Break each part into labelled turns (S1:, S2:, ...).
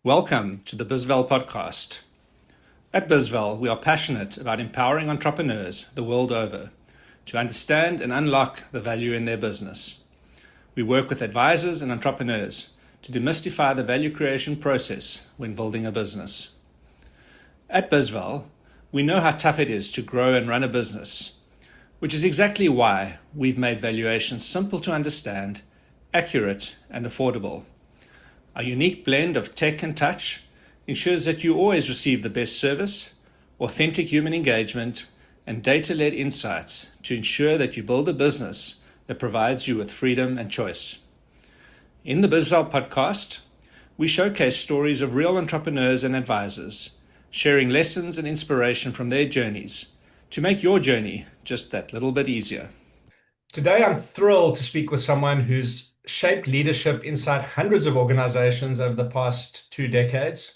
S1: Welcome to the BizVal podcast. At BizVal, we are passionate about empowering entrepreneurs the world over to understand and unlock the value in their business. We work with advisors and entrepreneurs to demystify the value creation process when building a business. At BizVal, we know how tough it is to grow and run a business, which is exactly why we've made valuations simple to understand, accurate, and affordable. Our unique blend of tech and touch ensures that you always receive the best service, authentic human engagement, and data-led insights to ensure that you build a business that provides you with freedom and choice. In the BizVal podcast, we showcase stories of real entrepreneurs and advisors, sharing lessons and inspiration from their journeys to make your journey just that little bit easier. Today, I'm thrilled to speak with someone who's shaped leadership inside hundreds of organizations over the past 2 decades.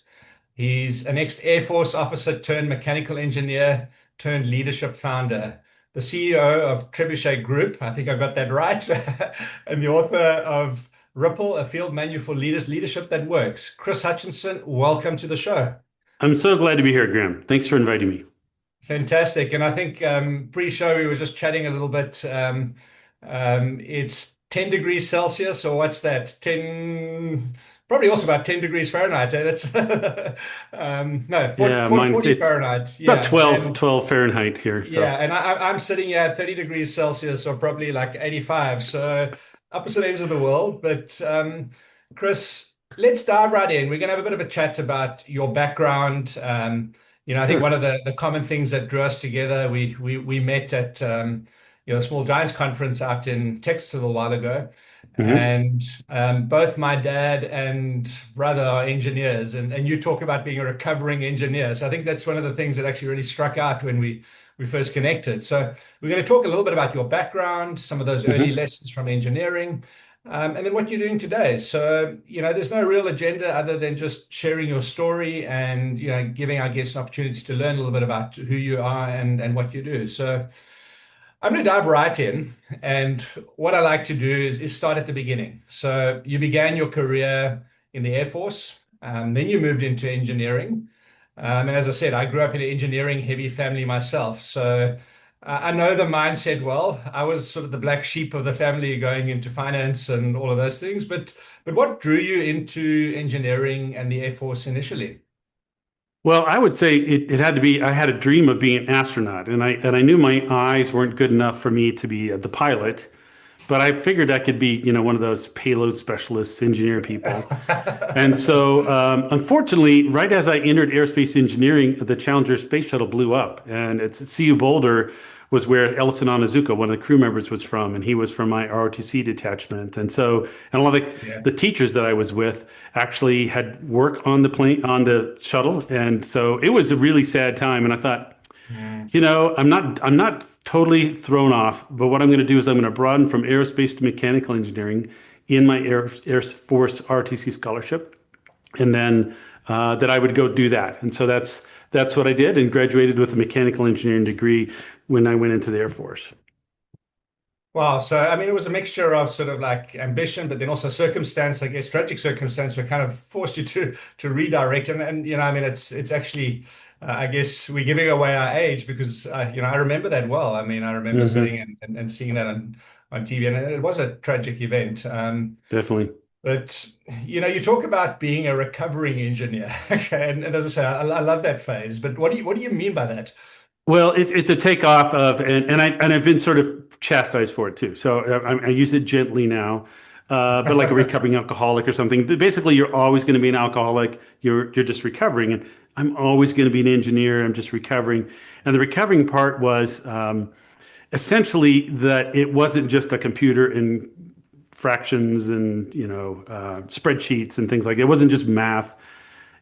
S1: He's an ex-Air Force officer turned mechanical engineer turned leadership founder, the CEO of Trebuchet Group, I think I got that right, and the author of Ripple, a field manual for leadership that works. Chris Hutchinson, welcome to the show.
S2: I'm so glad to be here, Graham. Thanks for inviting me.
S1: Fantastic. And I think pre-show we were just chatting a little bit. It's 10 degrees Celsius, or what's that? 10, probably also about 10 degrees Fahrenheit. That's no, 40 Fahrenheit.
S2: Yeah, about 12 Fahrenheit here. So.
S1: Yeah, and I'm sitting here at 30 degrees Celsius, or probably like 85. So opposite ends of the world. But Chris, let's dive right in. We're going to have a bit of a chat about your background. I think one of the common things that drew us together, we met at the Small Giants conference out in Texas a little while ago. Mm-hmm. And both my dad and brother are engineers, and you talk about being a recovering engineer. So I think that's one of the things that actually really struck out when we first connected. So we're going to talk a little bit about your background, some of those early lessons from engineering, and then what you're doing today. So, there's no real agenda other than just sharing your story and, giving our guests an opportunity to learn a little bit about who you are and what you do. So I'm going to dive right in. And what I like to do is start at the beginning. So you began your career in the Air Force, then you moved into engineering. And as I said, I grew up in an engineering heavy family myself. So I know the mindset well. I was sort of the black sheep of the family going into finance and all of those things. But what drew you into engineering and the Air Force initially?
S2: Well, I would say it had to be, I had a dream of being an astronaut, and I knew my eyes weren't good enough for me to be the pilot, but I figured I could be, one of those payload specialists, engineer people. And so, unfortunately, right as I entered aerospace engineering, the Challenger space shuttle blew up, and it's CU Boulder was where Ellison Onizuka, one of the crew members, was from, and he was from my ROTC detachment. And so, and a lot of the teachers that I was with actually had work on the plane, on the shuttle, and so it was a really sad time. And I thought, I'm not totally thrown off, but what I'm going to do is I'm going to broaden from aerospace to mechanical engineering in my Air Force ROTC scholarship, and then that I would go do that. And so that's what I did, and graduated with a mechanical engineering degree when I went into the Air Force.
S1: Wow. So, I mean, it was a mixture of sort of like ambition, but then also circumstance, I guess, tragic circumstance that kind of forced you to redirect. And it's actually, I guess we're giving away our age because, I remember that well. I mean, I remember sitting and seeing that on TV, and it was a tragic event.
S2: Definitely.
S1: But, you talk about being a recovering engineer. And as I say, I love that phase. But what do you mean by that?
S2: Well, it's a takeoff of, and I've been sort of chastised for it too. So I use it gently now, but like a recovering alcoholic or something. Basically, you're always going to be an alcoholic. You're just recovering, and I'm always going to be an engineer. I'm just recovering, and the recovering part was essentially that it wasn't just a computer and fractions and spreadsheets and things like that. It wasn't just math.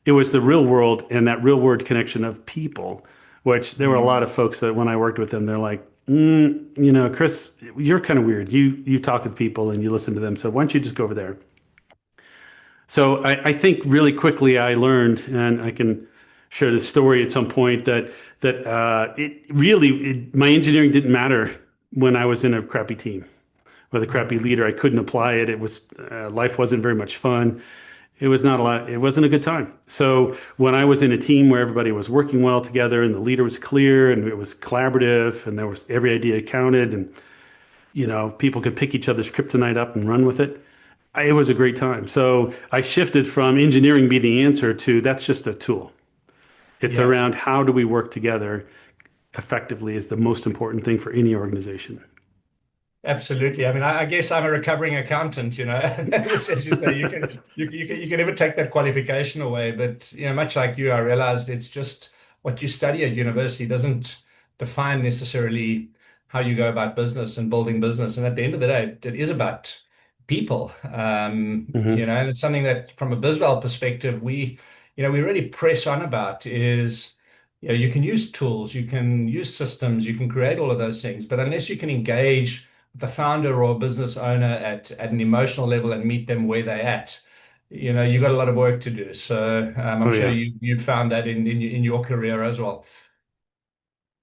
S2: It was the real world and that real world connection of people. Which there were a lot of folks that when I worked with them, they're like, Chris, you're kind of weird. You talk with people and you listen to them. So why don't you just go over there? So I think really quickly I learned, and I can share the story at some point, that my engineering didn't matter when I was in a crappy team with a crappy leader. I couldn't apply it. It was life wasn't very much fun. It was not a lot. It wasn't a good time. So when I was in a team where everybody was working well together and the leader was clear and it was collaborative and there was every idea counted and people could pick each other's kryptonite up and run with it. It was a great time. So I shifted from engineering be the answer to that's just a tool. It's
S1: Yeah.
S2: around how do we work together effectively is the most important thing for any organization.
S1: Absolutely. I mean, I guess I'm a recovering accountant, As you say, you can never take that qualification away. But much like you, I realized it's just what you study at university doesn't define necessarily how you go about business and building business. And at the end of the day, it is about people.
S2: Hmm.
S1: And it's something that from a BizWell perspective, we really press on about is you can use tools, you can use systems, you can create all of those things, but unless you can engage the founder or business owner at an emotional level and meet them where they're at, you've got a lot of work to do. So I'm
S2: Oh
S1: sure
S2: yeah.
S1: you found that in your career as well.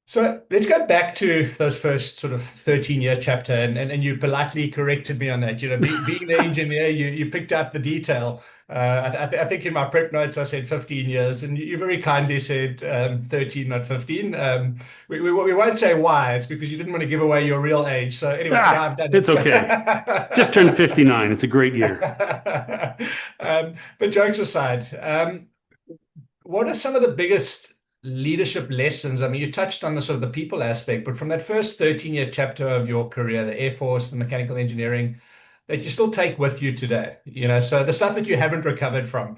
S1: So let's go back to those first sort of 13-year chapter, and you politely corrected me on that. Being the engineer, you picked up the detail. I think in my prep notes I said 15 years, and you very kindly said 13, not 15. We won't say why. It's because you didn't want to give away your real age. So anyway, now
S2: Ah,
S1: I've done
S2: it's
S1: it.
S2: okay. Just turned 59. It's a great year.
S1: But jokes aside, what are some of the biggest leadership lessons? I mean, you touched on the sort of the people aspect, but from that first 13-year chapter of your career, the Air Force, the mechanical engineering, that you still take with you today, so the stuff that you haven't recovered from.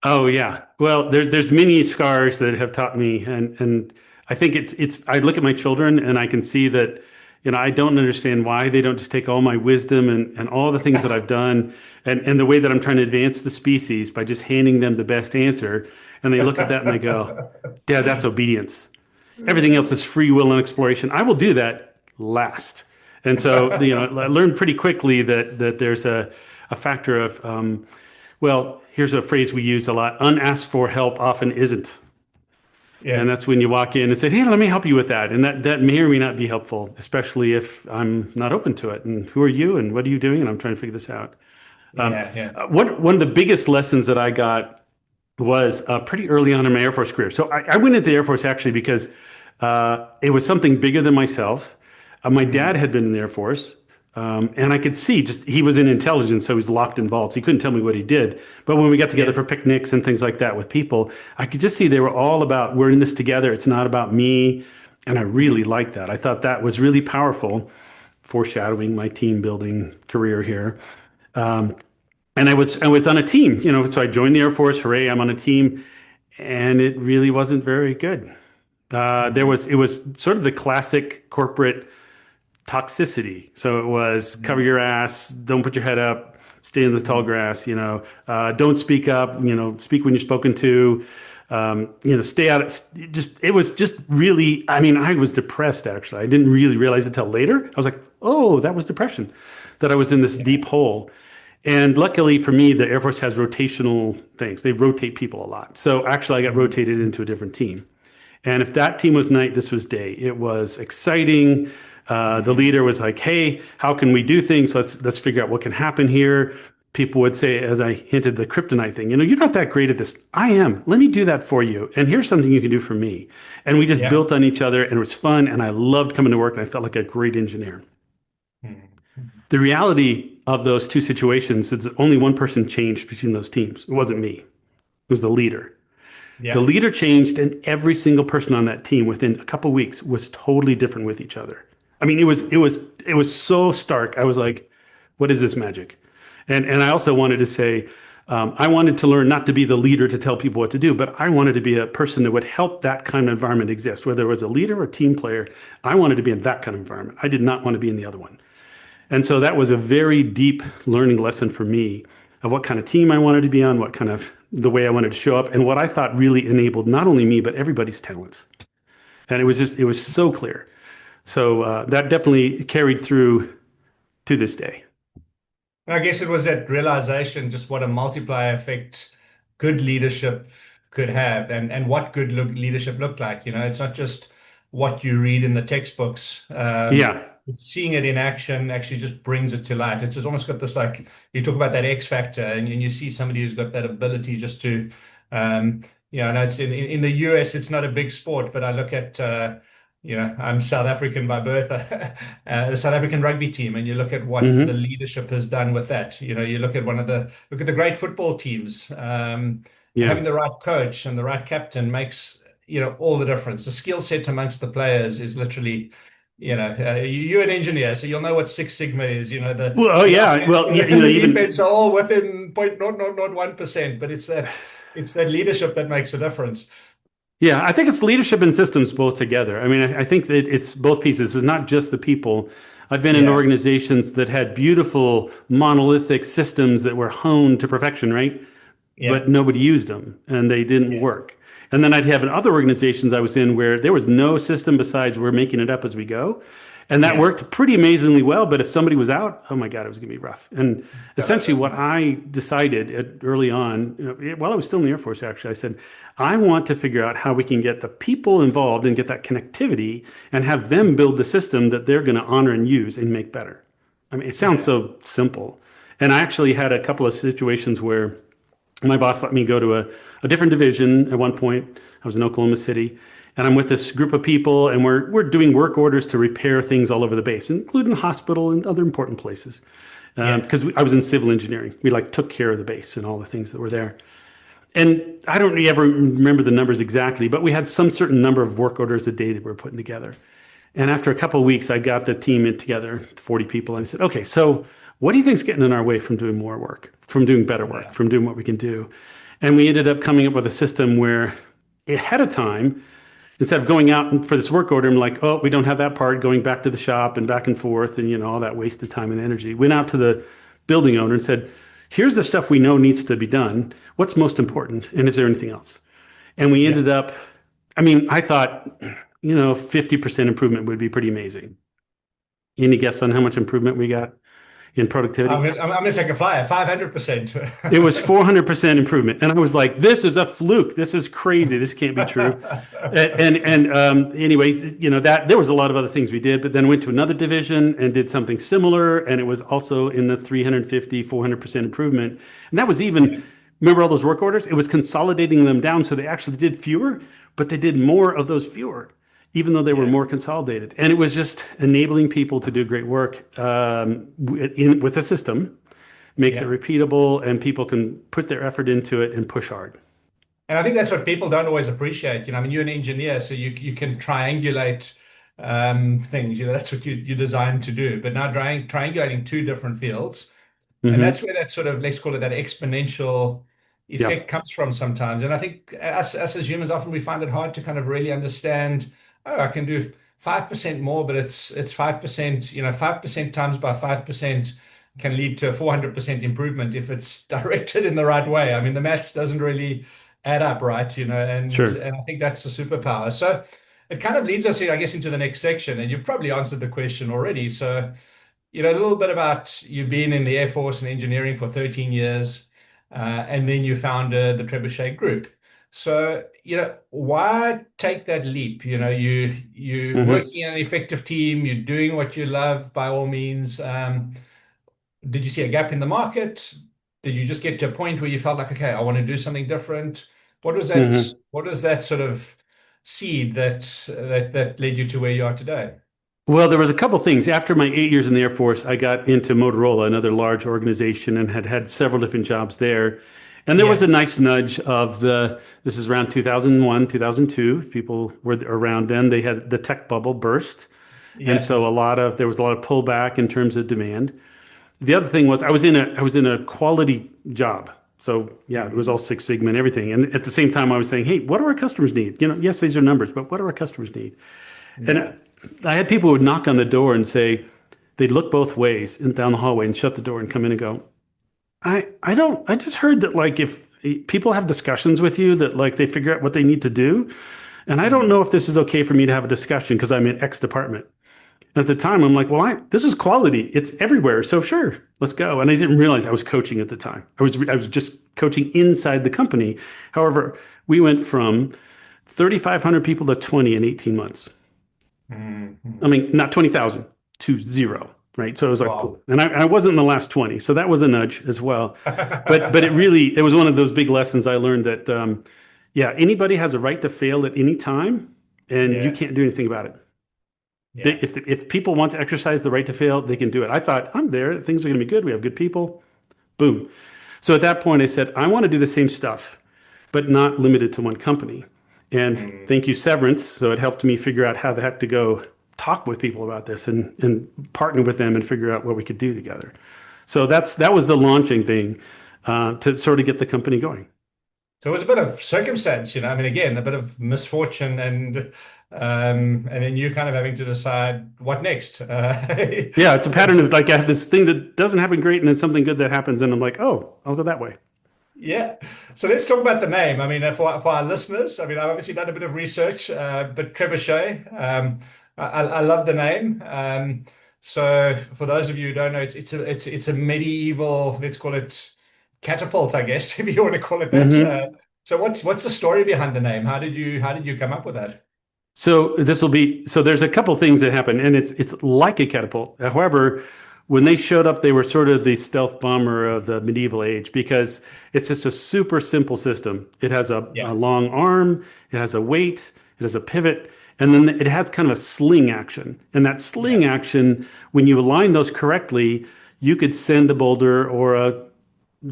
S2: Oh yeah. Well, there's many scars that have taught me, and I think it's. I look at my children and I can see that, I don't understand why they don't just take all my wisdom and all the things that I've done and the way that I'm trying to advance the species by just handing them the best answer, and they look at that and they go, "Dad, that's obedience. Everything else is free will and exploration. I will do that last." And so, I learned pretty quickly that there's a factor of well, here's a phrase we use a lot: unasked for help often isn't. And
S1: Yeah,
S2: that's when you walk in and say, "Hey, let me help you with that." And that may or may not be helpful, especially if I'm not open to it. And who are you and what are you doing? And I'm trying to figure this out.
S1: yeah, yeah,
S2: One of the biggest lessons that I got was pretty early on in my Air Force career. So I went into the Air Force actually because it was something bigger than myself. My dad
S1: mm,
S2: had been in the Air Force, and I could see just he was in intelligence, so he's locked involved. So he couldn't tell me what he did. But when we got together
S1: yeah,
S2: for picnics and things like that with people, I could just see they were all about we're in this together. It's not about me, and I really liked that. I thought that was really powerful, foreshadowing my team building career here. And I was on a team, so I joined the Air Force. Hooray, I'm on a team, and it really wasn't very good.
S1: mm,
S2: It was sort of the classic corporate toxicity. So it was cover
S1: mm,
S2: your ass, don't put your head up, stay in the tall
S1: mm,
S2: grass, don't speak up, speak when you're spoken to, stay out. It was just really, I mean, I was depressed actually. I didn't really realize it till later. I was like, oh, that was depression, that I was in this
S1: yeah,
S2: deep hole. And luckily for me, the Air Force has rotational things. They rotate people a lot. So actually, I got
S1: mm,
S2: rotated into a different team. And if that team was night, this was day. It was exciting. The
S1: mm,
S2: leader was like, "Hey, how can we do things? Let's figure out what can happen here." People would say, as I hinted, the kryptonite thing. You're not that great at this. I am. Let me do that for you. And here's something you can do for me. And we just
S1: yeah,
S2: built on each other, and it was fun. And I loved coming to work, and I felt like a great engineer.
S1: mm, mm,
S2: The reality of those two situations is only one person changed between those teams. It wasn't me. It was the leader. The
S1: yeah,
S2: leader changed, and every single person on that team within a couple of weeks was totally different with each other. I mean, it was so stark. I was like, "What is this magic?" And I also wanted to say, I wanted to learn not to be the leader to tell people what to do, but I wanted to be a person that would help that kind of environment exist. Whether it was a leader or a team player, I wanted to be in that kind of environment. I did not want to be in the other one. And so that was a very deep learning lesson for me of what kind of team I wanted to be on, what kind of the way I wanted to show up, and what I thought really enabled not only me, but everybody's talents. And it was so clear. So that definitely carried through to this day.
S1: And I guess it was that realization, just what a multiplier effect good leadership could have, and what leadership looked like. It's not just what you read in the textbooks.
S2: Yeah.
S1: seeing it in action actually just brings it to light. It's almost got this, like, you talk about that X factor, and you see somebody who's got that ability just to, I know it's in the US, it's not a big sport, but I look at, I'm South African by birth, the South African rugby team, and you look at what the
S2: Hmm.
S1: leadership has done with that. You look at look at the great football teams,
S2: Yeah.
S1: having the right coach and the right captain makes, all the difference. The skill set amongst the players is literally, you're an engineer, so you'll know what Six Sigma is.
S2: Well, oh
S1: The
S2: yeah.
S1: offense
S2: Well,
S1: and the defense
S2: even
S1: are all within 0.0001%, but it's that leadership that makes a difference.
S2: yeah, I think it's leadership and systems both together. I mean, I think that it's both pieces. It's not just the people. I've been in
S1: Yeah,
S2: organizations that had beautiful monolithic systems that were honed to perfection, right?
S1: yeah,
S2: But nobody used them and they didn't
S1: yeah,
S2: work. And then I'd have in other organizations I was in where there was no system besides we're making it up as we go. And that
S1: yeah.
S2: worked pretty amazingly well. But if somebody was out, oh my God, it was going to be rough. And essentially, what
S1: Uh,
S2: I decided early on, while I was still in the Air Force, actually, I said, I want to figure out how we can get the people involved and get that connectivity and have them build the system that they're going to honor and use and make better. I mean, it sounds
S1: yeah,
S2: so simple. And I actually had a couple of situations where my boss let me go to a different division at one point. I was in Oklahoma City, and I'm with this group of people, and we're doing work orders to repair things all over the base, including the hospital and other important places.
S1: yeah,
S2: Because I was in civil engineering, we like took care of the base and all the things that were there. And I don't really ever remember the numbers exactly, but we had some certain number of work orders a day that we were putting together. And after a couple of weeks, I got the team in together, 40 people, and I said, okay, so what do you think's getting in our way from doing more work, from doing better work,
S1: yeah,
S2: from doing what we can do? And we ended up coming up with a system where ahead of time, instead of going out for this work order, I'm like, oh, we don't have that part, going back to the shop and back and forth and, all that wasted time and energy. Went out to the building owner and said, here's the stuff we know needs to be done. What's most important? And is there anything else? And we
S1: yeah.
S2: ended up, I mean, I thought, 50% improvement would be pretty amazing. Any guess on how much improvement we got in
S1: I'm
S2: productivity?
S1: gonna, I'm gonna take a flyer, 500%.
S2: It was 400% improvement. And I was like, this is a fluke. This is crazy. This can't be true. Anyways, that there was a lot of other things we did, but then went to another division and did something similar. And it was also in the 350, 400% improvement. And that was
S1: Yeah,
S2: even, remember all those work orders? It was consolidating them down. So they actually did fewer, but they did more of those fewer, even though they were
S1: yeah,
S2: more consolidated. And it was just enabling people to do great work with a system, makes it
S1: yeah.
S2: repeatable, and people can put their effort into it and push hard.
S1: And I think that's what people don't always appreciate. I mean, you're an engineer, so you can triangulate things. That's what you're designed to do. But now triangulating two different fields, and
S2: Hmm.
S1: that's where that sort of, let's call it, that exponential
S2: Yeah,
S1: effect comes from sometimes. And I think us as humans, often we find it hard to kind of really understand, oh, I can do 5% more, but it's 5%, 5% times by 5% can lead to a 400% improvement if it's directed in the right way. I mean, the maths doesn't really add up, right? And
S2: sure.
S1: and I think that's the superpower. So it kind of leads us here, I guess, into the next section. And you've probably answered the question already. So a little bit about you being in the Air Force and engineering for 13 years, and then you founded the Trebuchet Group. So, why take that leap? You
S2: Hmm.
S1: working in an effective team, you're doing what you love by all means. Did you see a gap in the market? Did you just get to a point where you felt like, okay, I want to do something different? What was that?
S2: Hmm.
S1: What was that sort of seed that led you to where you are today?
S2: Well, there was a couple things. After my 8 years in the Air Force, I got into Motorola, another large organization, and had had several different jobs there. And there was a
S1: Yeah,
S2: nice nudge of this is around 2001, 2002. If people were around then, they had the tech bubble burst. And
S1: yeah.
S2: so there was a lot of pullback in terms of demand. The other thing was I was in a quality job. So yeah, it was all
S1: Mhm.
S2: Six Sigma and everything. And at the same time, I was saying, hey, what do our customers need? Yes, these are numbers, but what do our customers need? And
S1: Yeah.
S2: I had people who would knock on the door and say, they'd look both ways and down the hallway and shut the door and come in and go, I don't, I just heard that like if people have discussions with you that like they figure out what they need to do. And I don't
S1: Mm.
S2: know if this is okay for me to have a discussion because I'm in X department. At the time, I'm like, well, this is quality. It's everywhere. So sure, let's go. And I didn't realize I was coaching at the time. I was just coaching inside the company. However, we went from 3,500 people to 20 in 18 months. I
S1: Mhm.
S2: mean, not 20,000, to zero. Right. So it was like,
S3: Wow.
S2: cool. And I wasn't in the last 20. So that was a nudge as well. But it was one of those big lessons I learned that, yeah, anybody has a right to fail at any time and you
S3: Yeah.
S2: can't do anything about it.
S3: Yeah.
S2: If people want to exercise the right to fail, they can do it. I thought, I'm there. Things are going to be good. We have good people. Boom. So at that point, I said, I want to do the same stuff, but not limited to one company. And
S3: Mm.
S2: thank you, Severance. So it helped me figure out how the heck to go talk with people about this and partner with them and figure out what we could do together. So that was the launching thing to sort of get the company going.
S3: So it was a bit of circumstance, I mean, again, a bit of misfortune and then you kind of having to decide what next.
S2: Yeah, it's a pattern of like I have this thing that doesn't happen great and then something good that happens and I'm like, oh, I'll go that way.
S3: Yeah. So let's talk about the name. I mean, for our listeners, I mean, I've obviously done a bit of research, but Trebuchet, I love the name. So for those of you who don't know, it's a medieval, let's call it catapult, I guess, if you want to call it that.
S2: Hmm.
S3: So what's the story behind the name? How did you come up with that?
S2: So there's a couple things that happen, and it's like a catapult. However, when they showed up, they were sort of the stealth bomber of the medieval age because it's just a super simple system. It has a
S3: Yeah.
S2: long arm, it has a weight, it has a pivot, and then it has kind of a sling action. And that
S3: Yeah.
S2: sling action, when you align those correctly, you could send a boulder or a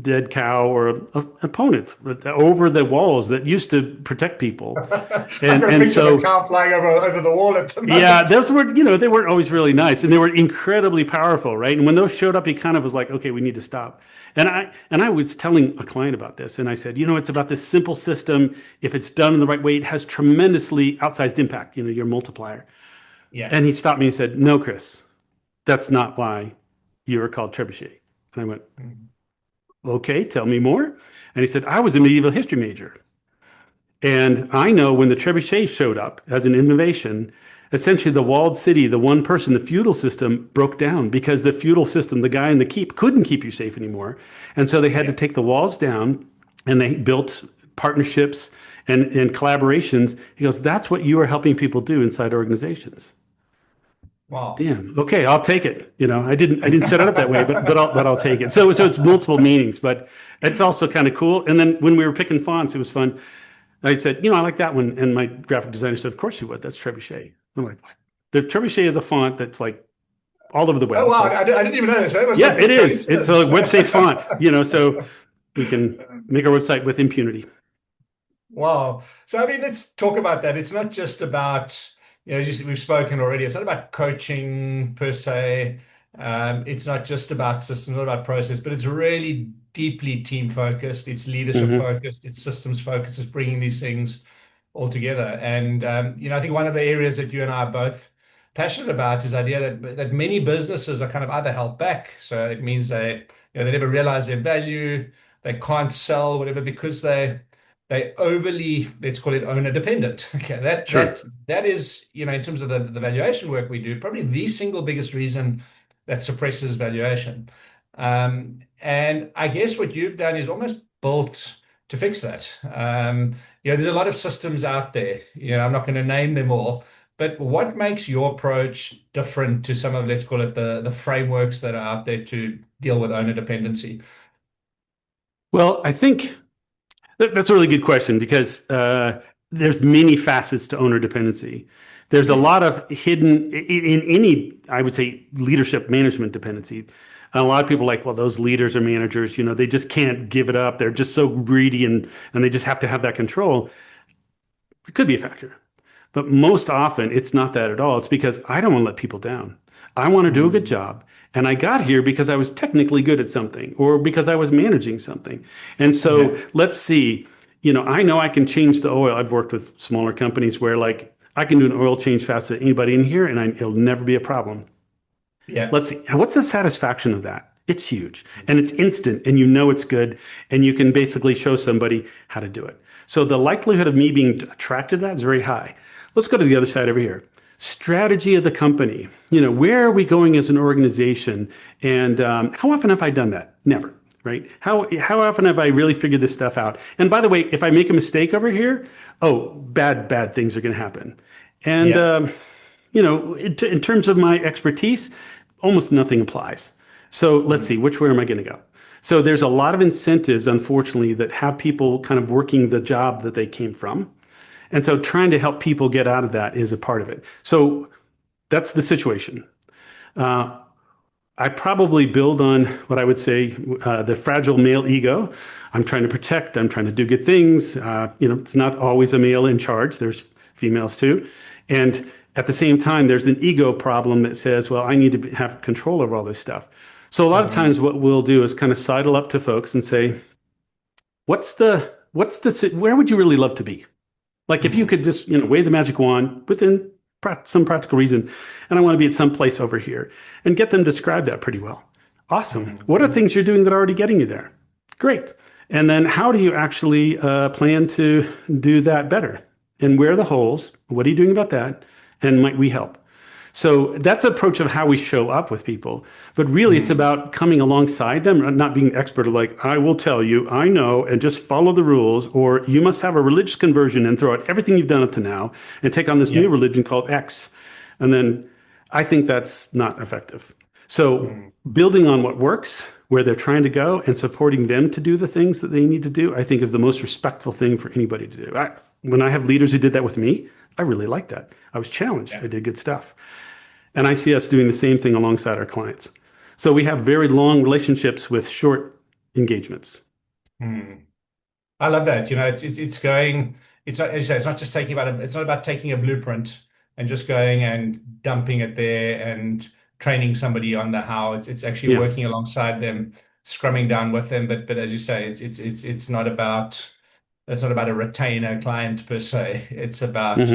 S2: dead cow or an opponent over the walls that used to protect people.
S3: I've
S2: And
S3: got a
S2: and
S3: picture of a
S2: so
S3: cow flying over the wall at the
S2: yeah,
S3: moment.
S2: those were, they weren't always really nice and they were incredibly powerful, right? And when those showed up, he kind of was like, okay, we need to stop. And I was telling a client about this and I said, it's about this simple system. If it's done in the right way, it has tremendously outsized impact, your multiplier.
S3: Yeah.
S2: And he stopped me and said, no, Chris, that's not why you were called Trebuchet. And I went,
S3: Mm.
S2: okay, tell me more. And he said, I was a medieval history major. And I know when the trebuchet showed up as an innovation, essentially the walled city, the one person, the feudal system broke down because the feudal system, the guy in the keep, couldn't keep you safe anymore. And so they had to
S3: Yeah.
S2: take the walls down and they built partnerships and collaborations. He goes, that's what you are helping people do inside organizations.
S3: Wow.
S2: Damn. Okay, I'll take it. I didn't set it up that way, but I'll take it. So it's multiple meanings, but it's also kind of cool. And then when we were picking fonts, it was fun. I said, I like that one. And my graphic designer said, of course you would. That's Trebuchet. I'm like, what? The Trebuchet is a font that's like all over the web.
S3: Oh
S2: It's
S3: wow,
S2: like,
S3: I didn't even know this. That was
S2: yeah, it
S3: complete
S2: is. It's
S3: coincidence.
S2: a web-safe font, so we can make our website with impunity.
S3: Wow. So I mean, let's talk about that. It's not just about, as we've spoken already, it's not about coaching per se. It's not just about systems, not about process, but it's really deeply team focused. It's leadership
S2: Hmm.
S3: focused. It's systems focused. It's bringing these things all together. And I think one of the areas that you and I are both passionate about is the idea that many businesses are kind of either held back. So it means they never realize their value, they can't sell whatever because they overly, let's call it owner dependent. Okay, that
S2: Sure.
S3: that that is, in terms of the valuation work we do, probably the single biggest reason that suppresses valuation. And I guess what you've done is almost built to fix that. There's a lot of systems out there. I'm not going to name them all, but what makes your approach different to some of, let's call it the frameworks that are out there to deal with owner dependency?
S2: Well, I think that's a really good question because there's many facets to owner dependency. There's a
S3: Mm.
S2: lot of hidden in any, I would say, leadership management dependency. A lot of people are like, well, those leaders or managers, they just can't give it up. They're just so greedy and they just have to have that control. It could be a factor. But most often, it's not that at all. It's because I don't want to let people down. I want to do a good
S3: Mm.
S2: job. And I got here because I was technically good at something or because I was managing something. And so
S3: Yeah.
S2: let's see, I know I can change the oil. I've worked with smaller companies where like I can do an oil change faster than anybody in here and it'll never be a problem.
S3: Yeah.
S2: Let's see. What's the satisfaction of that? It's huge and it's instant and you know it's good and you can basically show somebody how to do it. So the likelihood of me being attracted to that is very high. Let's go to the other side over here. Strategy of the company. Where are we going as an organization? And how often have I done that? Never, right? How often have I really figured this stuff out? And by the way, if I make a mistake over here, oh, bad things are going to happen. And
S3: Yeah.
S2: in terms of my expertise, almost nothing applies. So let's see, which way am I going to go? So there's a lot of incentives, unfortunately, that have people kind of working the job that they came from. And so trying to help people get out of that is a part of it. So that's the situation. I probably build on what I would say the fragile male ego. I'm trying to protect. I'm trying to do good things. It's not always a male in charge. There's females too, and at the same time, there's an ego problem that says, "Well, I need to have control over all this stuff." So a lot of times, what we'll do is kind of sidle up to folks and say, where would you really love to be? Like if you could just, wave the magic wand within some practical reason, and I want to be at some place over here, and get them to describe that pretty well. Awesome. What are things you're doing that are already getting you there? Great. And then how do you actually plan to do that better? And where are the holes? What are you doing about that? And might we help? So that's an approach of how we show up with people. But really, it's about coming alongside them, not being expert of like, I will tell you, I know, and just follow the rules, or you must have a religious conversion and throw out everything you've done up to now and take on this new religion called X. And then I think that's not effective. So building on what works, where they're trying to go, and supporting them to do the things that they need to do, I think is the most respectful thing for anybody to do. When I have leaders who did that with me, I really like that. I was challenged. I did good stuff. And I see us doing the same thing alongside our clients. So we have very long relationships with short engagements.
S3: I love that. It's going. It's not, as you say, it's not just it's not about taking a blueprint and just going and dumping it there and training somebody on the how. It's actually working alongside them, scrumming down with them. But as you say, it's not about a retainer client per se. It's about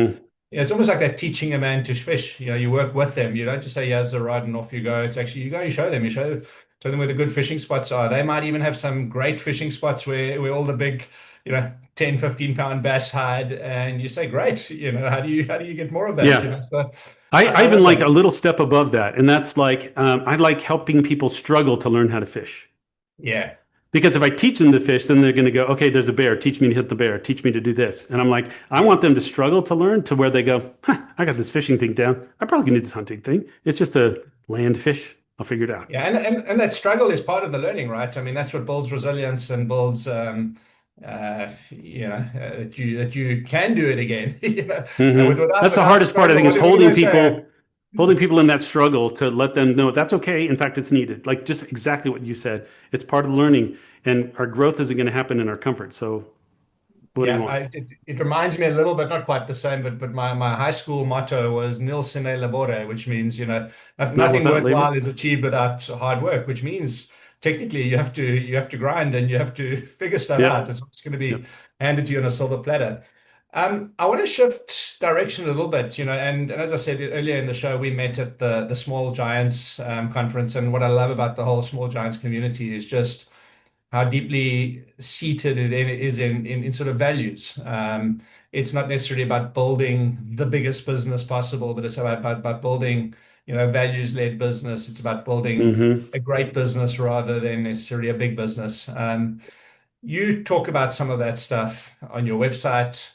S3: it's almost like that teaching a man to fish. You work with them. You don't just say, here's the rod and off you go. It's actually, you go, you show them, show them where the good fishing spots are. They might even have some great fishing spots where all the big, 10, 15 pound bass hide. And you say, great, how do you get more of that?
S2: Yeah.
S3: So
S2: I even like a little step above that. And that's like, I like helping people struggle to learn how to fish.
S3: Yeah.
S2: Because if I teach them to fish, then they're going to go, okay, there's a bear. Teach me to hit the bear. Teach me to do this. And I'm like, I want them to struggle to learn to where they go, I got this fishing thing down. I probably can do this hunting thing. It's just a land fish. I'll figure it out.
S3: Yeah. And that struggle is part of the learning, right? I mean, that's what builds resilience and builds, that you can do it again.
S2: That's the hardest part, I think, is holding people in that struggle to let them know that's okay. In fact, it's needed. Like just exactly what you said. It's part of the learning, and our growth isn't going to happen in our comfort. So what do you want?
S3: It reminds me a little bit, not quite the same, but my high school motto was nil sine labore, which means, nothing worthwhile is achieved without hard work, which means technically you have to grind and you have to figure stuff out. It's going to be handed to you on a silver platter. I want to shift direction a little bit, and as I said earlier in the show, we met at the Small Giants conference. And what I love about the whole Small Giants community is just how deeply seated it is in sort of values. It's not necessarily about building the biggest business possible, but it's about building, values-led business. It's about building a great business rather than necessarily a big business. You talk about some of that stuff on your website.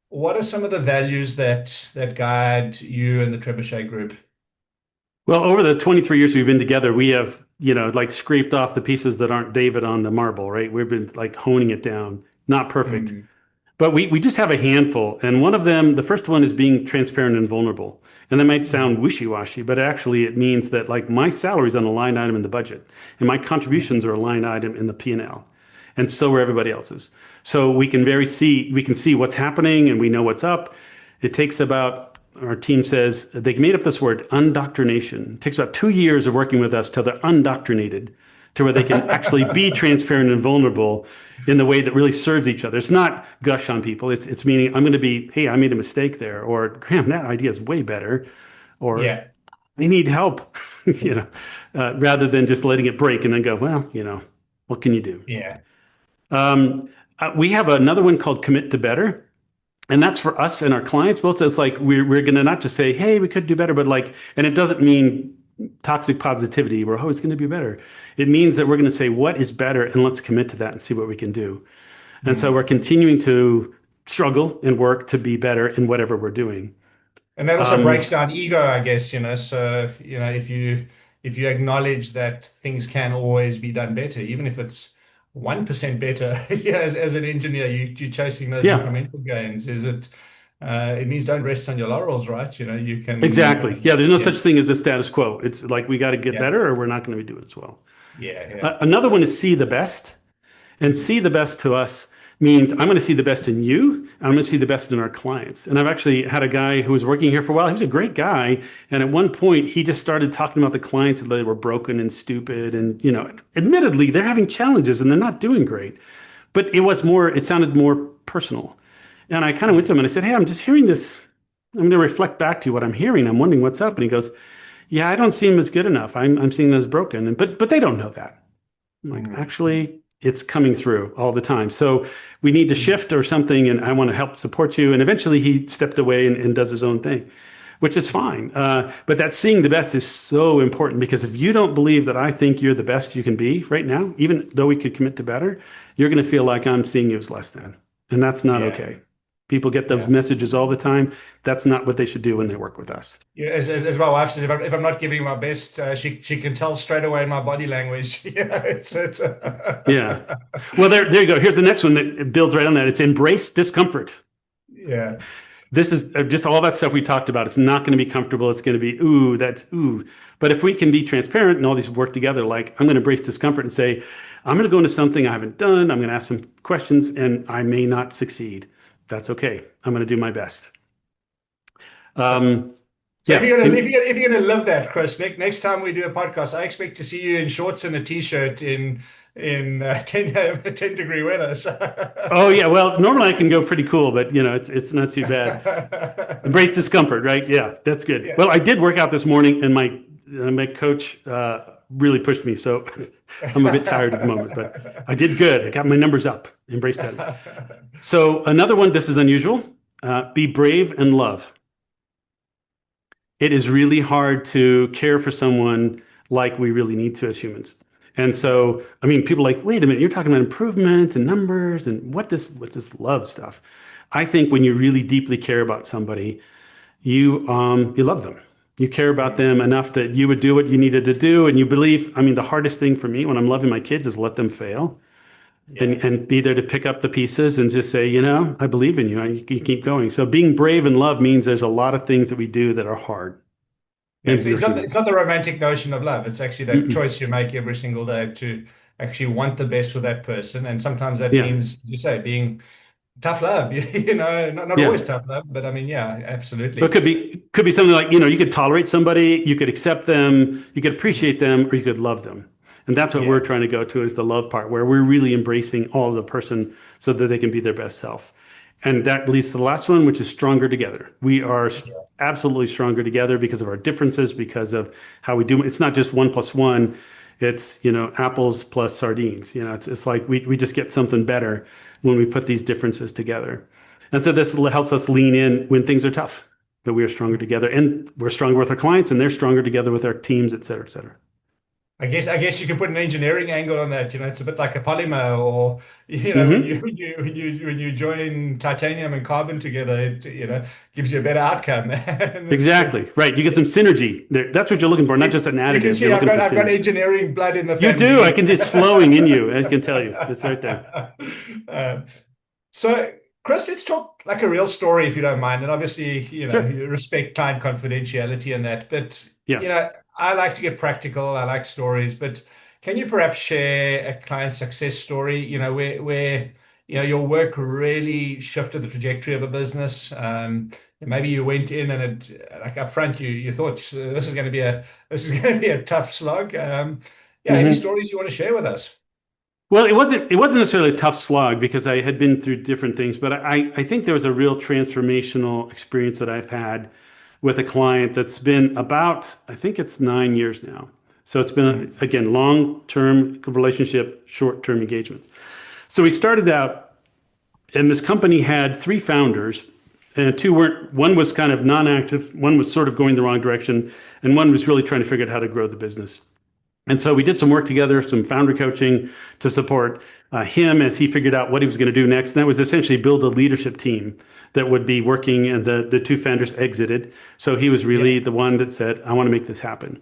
S3: What are some of the values that guide you and the Trebuchet Group?
S2: Well, over the 23 years we've been together, we have, like scraped off the pieces that aren't David on the marble, right? We've been like honing it down. Not perfect, but we just have a handful. And one of them, the first one is being transparent and vulnerable. And that might sound wishy-washy, but actually it means that like my salary is on a line item in the budget and my contributions are a line item in the P&L. And so are everybody else's. So we can see what's happening and we know what's up. It takes about, our team says, they made up this word, undoctrination. It takes about 2 years of working with us till they're undoctrinated, to where they can actually be transparent and vulnerable in the way that really serves each other. It's not gush on people. It's meaning I'm going to be, hey, I made a mistake there, or Graham, that idea is way better, or I need help, rather than just letting it break and then go, well, what can you do?
S3: Yeah.
S2: We have another one called Commit to Better. And that's for us and our clients both. So it's like we're going to not just say, hey, we could do better, but and it doesn't mean toxic positivity. We're always going to be better. It means that we're going to say what is better and let's commit to that and see what we can do. And so we're continuing to struggle and work to be better in whatever we're doing.
S3: And that also breaks down ego, I guess, So, if you acknowledge that things can always be done better, even if it's 1% better, as an engineer, you're chasing those
S2: Yeah,
S3: incremental gains. It means don't rest on your laurels, right? You can,
S2: exactly. Yeah, there's no
S3: yeah,
S2: such thing as a status quo. It's like we got to get
S3: yeah,
S2: better or we're not going to be doing as well.
S3: yeah, yeah,
S2: Another one is see the best. And see the best to us means I'm going to see the best in you, and I'm going to see the best in our clients. And I've actually had a guy who was working here for a while. He was a great guy. And at one point, he just started talking about the clients that they were broken and stupid. And, admittedly, they're having challenges and they're not doing great. But it sounded more personal. And I kind of went to him and I said, hey, I'm just hearing this. I'm going to reflect back to you what I'm hearing. I'm wondering what's up. And he goes, yeah, I don't see them as good enough. I'm seeing them as broken. But they don't know that. I'm like,
S3: mm,
S2: actually, it's coming through all the time. So we need to shift or something, and I want to help support you. And eventually he stepped away and does his own thing, which is fine. But that seeing the best is so important because if you don't believe that I think you're the best you can be right now, even though we could commit to better, you're going to feel like I'm seeing you as less than. And that's not
S3: yeah,
S2: okay. People get those
S3: yeah.
S2: messages all the time. That's not what they should do when they work with us.
S3: Yeah, as my wife says, if I'm not giving my best, she can tell straight away in my body language. It's
S2: Yeah. Well, there you go. Here's the next one that builds right on that. It's embrace discomfort.
S3: yeah,
S2: This is just all that stuff we talked about. It's not going to be comfortable. It's going to be, ooh, that's ooh. But if we can be transparent and all these work together, like I'm going to embrace discomfort and say, I'm going to go into something I haven't done. I'm going to ask some questions and I may not succeed. That's okay. I'm going to do my best.
S3: So if
S2: Yeah.
S3: you're gonna if you're gonna live that, Chris, next time we do a podcast, I expect to see you in shorts and a t-shirt in 10 degree weather. So.
S2: Oh yeah. Well, normally I can go pretty cool, but it's not too bad. Embrace discomfort, right? Yeah, that's good.
S3: Yeah.
S2: Well, I did work out this morning, and my coach really pushed me, so I'm a bit tired at the moment, but I did good. I got my numbers up. Embrace that. So another one. This is unusual. Be brave and love. It is really hard to care for someone like we really need to as humans. And so, I mean, people are like, wait a minute, you're talking about improvement and numbers and what's this love stuff? I think when you really deeply care about somebody, you love them. You care about them enough that you would do what you needed to do, and you believe. I mean, the hardest thing for me when I'm loving my kids is let them fail,
S3: Yeah.
S2: and be there to pick up the pieces and just say, I believe in you. You keep going. So being brave in love means there's a lot of things that we do that are hard.
S3: Yeah,
S2: And we're
S3: it's
S2: human.
S3: not the romantic notion of love. It's actually that
S2: Mm-mm.
S3: choice you make every single day to actually want the best for that person. And sometimes that
S2: Yeah,
S3: means, you say, being tough love. Not
S2: yeah.
S3: always tough love, but I mean, yeah,
S2: But
S3: absolutely.
S2: could be something like, you could tolerate somebody, you could accept them, you could appreciate them, or you could love them. And that's what we're
S3: Yeah.
S2: trying to go to is the love part, where we're really embracing all of the person so that they can be their best self. And that leads to the last one, which is stronger together. We are absolutely stronger together because of our differences, because of how we do. It's not just 1 + 1. It's, apples plus sardines. It's like we just get something better when we put these differences together. And so this helps us lean in when things are tough, that we are stronger together and we're stronger with our clients and they're stronger together with our teams, et cetera, et cetera.
S3: I guess you can put an engineering angle on that. It's a bit like a polymer, or when
S2: Hmm.
S3: you join titanium and carbon together, it gives you a better outcome. And
S2: Exactly. Right. You get some synergy there. That's what you're looking for, not just an
S3: you can
S2: additive. You're
S3: see
S2: looking for
S3: I've got
S2: synergy.
S3: engineering blood in the
S2: You do. I
S3: family.
S2: can, it's flowing in you. I can tell you. It's right there.
S3: Um, so, Chris, let's talk like a real story, if you don't mind. And obviously,
S2: Sure.
S3: you respect client confidentiality and that. But,
S2: Yeah.
S3: I like to get practical. I like stories. But can you perhaps share a client success story, where your work really shifted the trajectory of a business? Maybe you went in and like up front, you thought this is going to be a tough slog. Yeah, any
S2: Hmm.
S3: stories you want to share with us?
S2: Well, it wasn't necessarily a tough slog because I had been through different things, but I think there was a real transformational experience that I've had with a client that's been about, I think it's 9 years now. So it's been,
S3: Mm,
S2: again, long-term relationship, short-term engagements. So we started out, and this company had three founders, and two weren't, one was kind of non-active, one was sort of going the wrong direction, and one was really trying to figure out how to grow the business. And so we did some work together, some founder coaching to support. him as he figured out what he was going to do next. And that was essentially build a leadership team that would be working. And the two founders exited. So he was really
S3: Yeah.
S2: the one that said, I want to make this happen.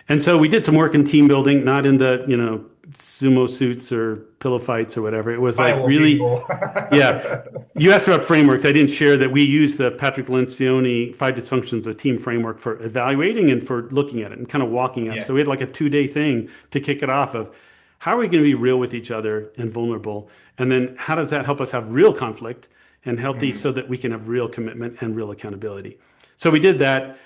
S2: And so we did some work in team building, not in the, sumo suits or pillow fights or whatever. It was like
S3: Firewalking
S2: really,
S3: more.
S2: yeah. You asked about frameworks. I didn't share that we use the Patrick Lencioni Five Dysfunctions of Team framework for evaluating and for looking at it and kind of walking up.
S3: Yeah.
S2: So we had like a 2-day thing to kick it off of how are we going to be real with each other and vulnerable? And then how does that help us have real conflict and healthy so that we can have real commitment and real accountability? So we did that.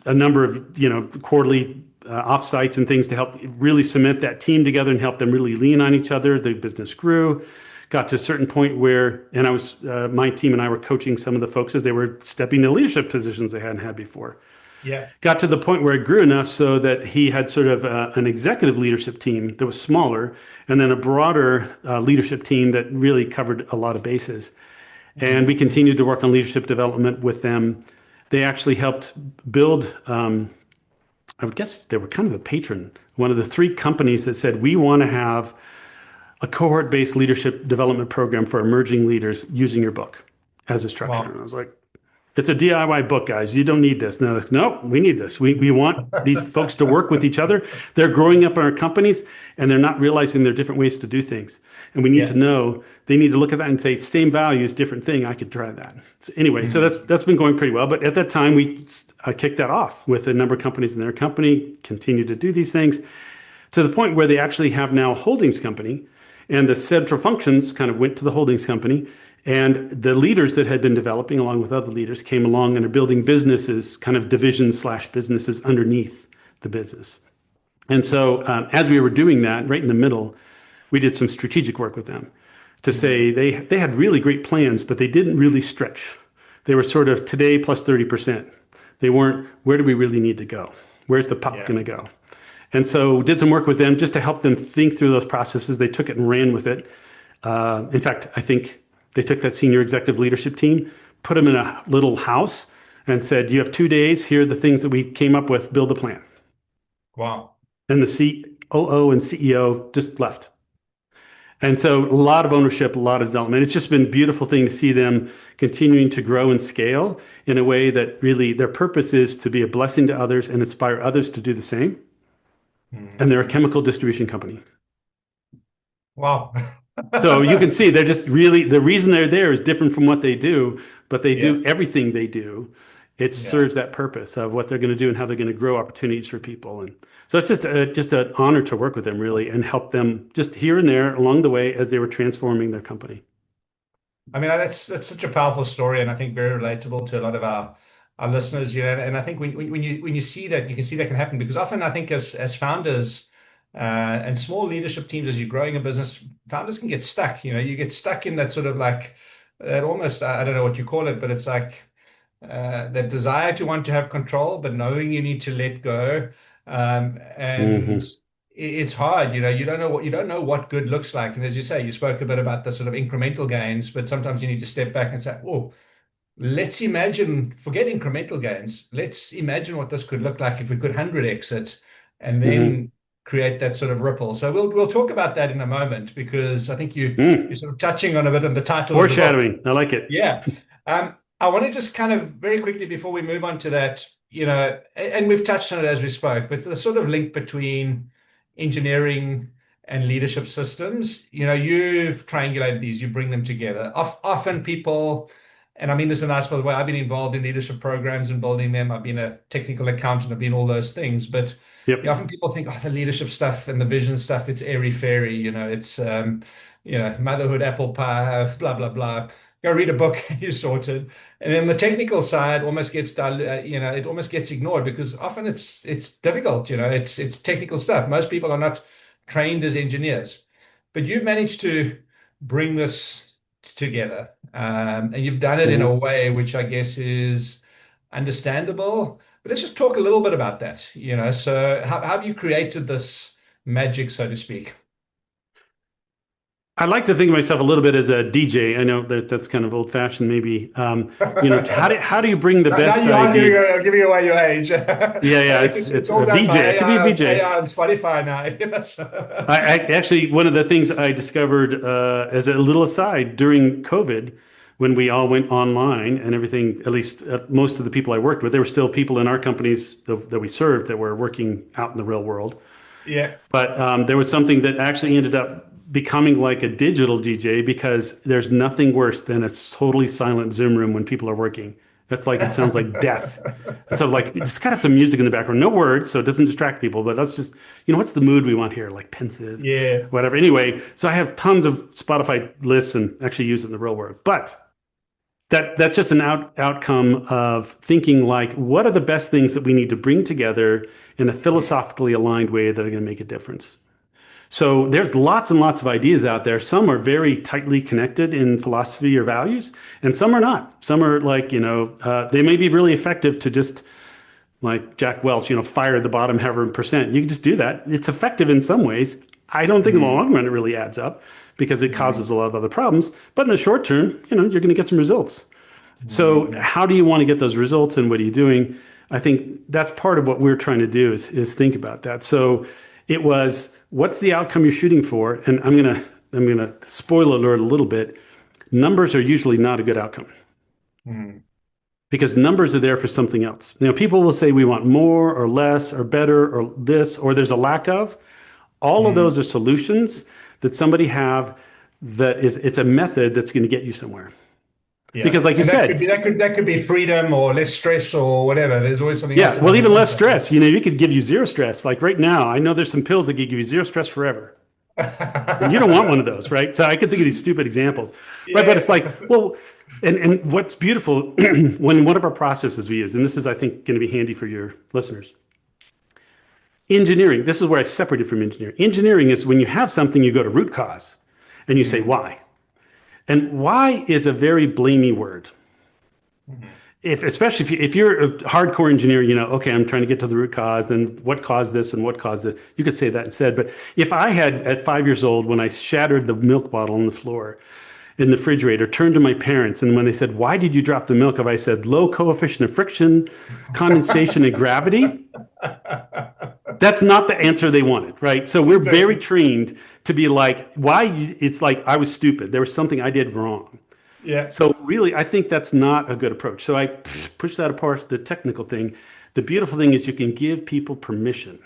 S2: A number of quarterly offsites and things to help really cement that team together and help them really lean on each other. The business grew, got to a certain point where, and I was my team and I were coaching some of the folks as they were stepping into leadership positions they hadn't had before.
S3: Yeah.
S2: Got to the point where it grew enough so that he had sort of an executive leadership team that was smaller, and then a broader leadership team that really covered a lot of bases. And we continued to work on leadership development with them. They actually helped build, I would guess they were kind of the patron, one of the 3 companies that said, we want to have a cohort-based leadership development program for emerging leaders using your book as a structure.
S3: Wow.
S2: And I was like, it's a DIY book, guys. You don't need this. And they're like, no, we need this. We want these folks to work with each other. They're growing up in our companies and they're not realizing there are different ways to do things. And we need to know, they need to look at that and say, same values, different thing. I could try that. So anyway, so that's been going pretty well. But at that time, we kicked that off with a number of companies in their company, continued to do these things to the point where they actually have now a holdings company. And the central functions kind of went to the holdings company. And the leaders that had been developing along with other leaders came along and are building businesses, kind of divisions/businesses underneath the business. And so as we were doing that, right in the middle, we did some strategic work with them to say they had really great plans, but they didn't really stretch. They were sort of today plus 30%. They weren't, where do we really need to go? Where's the puck going to go? And so did some work with them just to help them think through those processes. They took it and ran with it. In fact, I think they took that senior executive leadership team, put them in a little house and said, you have 2 days. Here are the things that we came up with. Build a plan.
S3: Wow.
S2: And the COO and CEO just left. And so a lot of ownership, a lot of development. It's just been a beautiful thing to see them continuing to grow and scale in a way that really their purpose is to be a blessing to others and inspire others to do the same. And they're a chemical distribution company.
S3: Wow.
S2: So you can see they're just really, the reason they're there is different from what they do, but they do everything they do. It serves that purpose of what they're going to do and how they're going to grow opportunities for people. And so it's just an honor to work with them really and help them just here and there along the way as they were transforming their company.
S3: I mean, that's such a powerful story, and I think very relatable to a lot of our listeners. And I think when you see that, you can see that can happen because often I think as founders and small leadership teams, as you're growing a business, founders can get stuck. You get stuck in that sort of like that almost I don't know what you call it, but it's like that desire to want to have control, but knowing you need to let go. And it's hard, you don't know what good looks like. And as you say, you spoke a bit about the sort of incremental gains, but sometimes you need to step back and say, oh, let's imagine, forget incremental gains. Let's imagine what this could look like if we could 100x it and then create that sort of ripple. So we'll talk about that in a moment because I think you're sort of touching on a bit of the title.
S2: Foreshadowing. I like it.
S3: Yeah. I want to just kind of very quickly before we move on to that, and we've touched on it as we spoke, but the sort of link between engineering and leadership systems, you've triangulated these, you bring them together. Often people, and I mean this in a nice way, I've been involved in leadership programs and building them. I've been a technical accountant, I've been all those things, but often people think, the leadership stuff and the vision stuff, it's airy fairy, it's, motherhood, apple pie, blah, blah, blah. Go read a book, you're sorted. And then the technical side almost gets it almost gets ignored because often it's difficult, it's technical stuff. Most people are not trained as engineers, but you've managed to bring this together, and you've done it in a way which I guess is understandable. But let's just talk a little bit about that, So how have you created this magic, so to speak?
S2: I like to think of myself a little bit as a DJ. I know that that's kind of old fashioned, maybe. How do you bring the
S3: Now
S2: best
S3: you are
S2: idea?
S3: giving away your age.
S2: Yeah,
S3: It's
S2: it's
S3: all
S2: a
S3: done by
S2: VJ. It could be a VJ.
S3: AI and Spotify now.
S2: I actually, one of the things I discovered as a little aside during COVID, when we all went online and everything, at least most of the people I worked with, there were still people in our companies that we served that were working out in the real world.
S3: Yeah.
S2: But there was something that actually ended up becoming like a digital DJ, because there's nothing worse than a totally silent Zoom room when people are working. That's like, it sounds like death. So like, just kind of some music in the background, no words, so it doesn't distract people, but that's just, what's the mood we want here? Like pensive,
S3: Yeah.
S2: whatever. Anyway, so I have tons of Spotify lists and actually use it in the real world. But that's just an outcome of thinking like, what are the best things that we need to bring together in a philosophically aligned way that are going to make a difference? So there's lots and lots of ideas out there. Some are very tightly connected in philosophy or values, and some are not. Some are like, they may be really effective to just like Jack Welch, fire the bottom however percent. You can just do that. It's effective in some ways. I don't think in the long run it really adds up, because it causes a lot of other problems. But in the short term, you're going to get some results. So how do you want to get those results, and what are you doing? I think that's part of what we're trying to do is think about that. So it was, what's the outcome you're shooting for? And I'm gonna spoil alert a little bit. Numbers are usually not a good outcome, because numbers are there for something else. People will say we want more or less or better or this, or there's a lack of. All of those are solutions that somebody have, it's a method that's going to get you somewhere.
S3: Yeah.
S2: Because like you said,
S3: that could be freedom or less stress or whatever. There's always something else.
S2: yeah, well, even less stress. You could give you zero stress. Like right now, I know there's some pills that give you zero stress forever. And you don't want one of those, right? So I could think of these stupid examples, right? But it's like, well, and what's beautiful when one of our processes we use, and this is, I think, going to be handy for your listeners. Engineering, this is where I separate it from engineering. Engineering is when you have something, you go to root cause and you say why. And why is a very blamey word. Especially if you're a hardcore engineer, okay, I'm trying to get to the root cause, then what caused this and what caused this? You could say that instead. But if I had, at 5 years old, when I shattered the milk bottle on the floor in the refrigerator, turned to my parents, and when they said, why did you drop the milk? If I said low coefficient of friction, condensation, and gravity, that's not the answer they wanted, right? So we're very trained to be like, why? It's like, I was stupid. There was something I did wrong.
S3: Yeah.
S2: So really, I think that's not a good approach. So I push that apart, the technical thing. The beautiful thing is you can give people permission.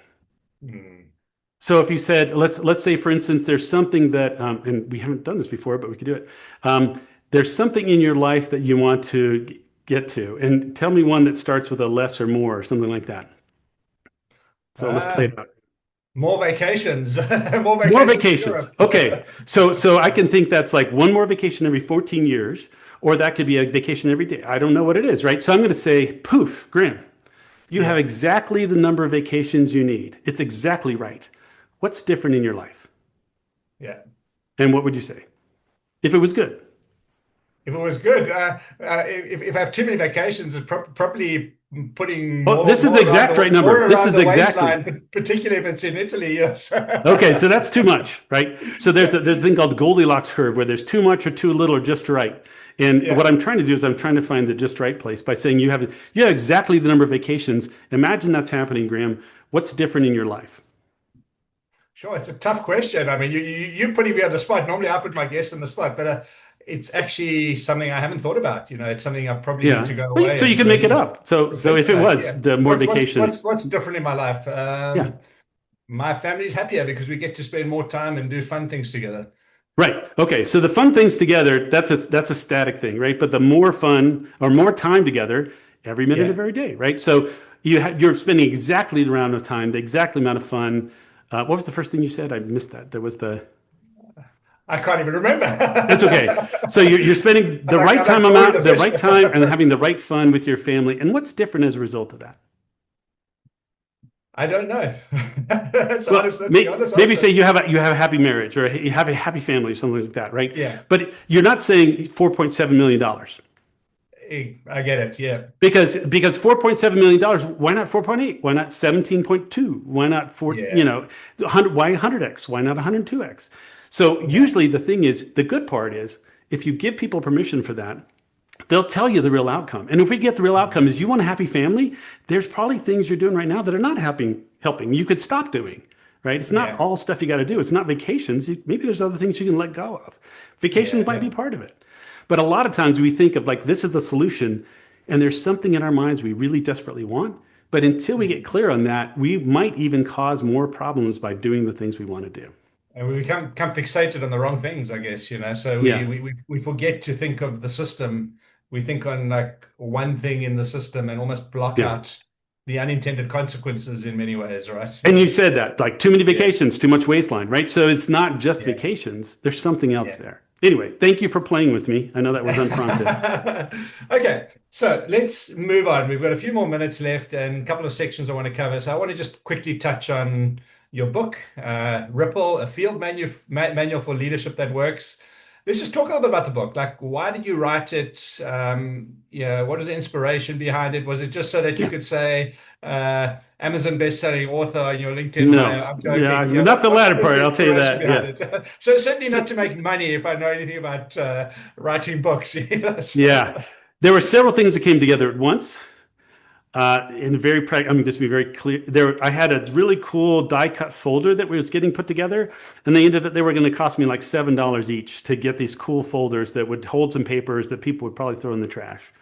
S2: So if you said, let's say, for instance, there's something that, and we haven't done this before, but we could do it. There's something in your life that you want to get to, and tell me one that starts with a less or more or something like that. So let's play it out.
S3: More vacations.
S2: More vacations. Okay. So I can think that's like one more vacation every 14 years, or that could be a vacation every day. I don't know what it is, right? So I'm going to say, poof, Graham, you have exactly the number of vacations you need. It's exactly right. What's different in your life?
S3: Yeah.
S2: And what would you say? If it was good.
S3: If it was good, if I have too many vacations, it's probably putting
S2: Oh,
S3: more,
S2: this is
S3: more
S2: the exact
S3: around
S2: right
S3: the, more
S2: number. This
S3: around
S2: is
S3: the
S2: exactly.
S3: waistline, particularly if it's in Italy. Yes.
S2: Okay, so that's too much, right? So there's a thing called the Goldilocks curve, where there's too much or too little or just right. And what I'm trying to do is I'm trying to find the just right place by saying you have exactly the number of vacations. Imagine that's happening, Graham. What's different in your life?
S3: Sure, it's a tough question. I mean, you're putting me on the spot. Normally, I put my guests on the spot, but it's actually something I haven't thought about. It's something I probably need to go away.
S2: So you can make it up. So if it was the more vacations,
S3: what's different in my life? My family's happier because we get to spend more time and do fun things together.
S2: Right. Okay. So the fun things together, that's a static thing, right? But the more fun or more time together every minute of every day, right? So you're spending exactly the amount of time, the exact amount of fun. What was the first thing you said? I missed that. There was
S3: I can't even remember.
S2: That's okay. So you're spending the right time and having the right fun with your family. And what's different as a result of that?
S3: I don't know.
S2: Maybe say you have a happy marriage, or you have a happy family, or something like that, right?
S3: Yeah.
S2: But you're not saying $4.7 million.
S3: I get it. Yeah.
S2: Because $4.7 million, why not 4.8? Why not 17.2? Why not 4? 100? Why 100x? Why not 102x? So usually the thing is, the good part is if you give people permission for that, they'll tell you the real outcome. And if we get the real outcome is you want a happy family, there's probably things you're doing right now that are not helping. You could stop doing, right? It's not
S3: Yeah.
S2: all stuff you got to do. It's not vacations. Maybe there's other things you can let go of. Vacations
S3: Yeah.
S2: might
S3: Yeah.
S2: be part of it. But a lot of times we think of like, this is the solution, and there's something in our minds we really desperately want. But until we get clear on that, we might even cause more problems by doing the things we want to do.
S3: And we become fixated on the wrong things, I guess, So
S2: Yeah.
S3: we forget to think of the system. We think on like one thing in the system and almost block
S2: Yeah.
S3: out the unintended consequences in many ways, right?
S2: And you said that, like too many
S3: Yeah.
S2: vacations, too much waistline, right? So it's not just
S3: Yeah.
S2: vacations. There's something else
S3: Yeah.
S2: there. Anyway, thank you for playing with me. I know that was unprompted.
S3: Okay, so let's move on. We've got a few more minutes left and a couple of sections I want to cover. So I want to just quickly touch on your book, Ripple, a field manual for leadership that works. Let's just talk a little bit about the book. Like, why did you write it? What was the inspiration behind it? Was it just so that you
S2: Yeah.
S3: could say Amazon best-selling author on your LinkedIn
S2: No.
S3: bio? I'm joking.
S2: Yeah,
S3: Yeah,
S2: not the latter
S3: what was
S2: part.
S3: the
S2: I'll tell you
S3: inspiration
S2: that.
S3: behind it? So certainly not to make money if I know anything about writing books.
S2: Yeah. There were several things that came together at once. In very, I mean, just to be very clear, I had a really cool die cut folder that was getting put together, and they were going to cost me like $7 each to get these cool folders that would hold some papers that people would probably throw in the trash.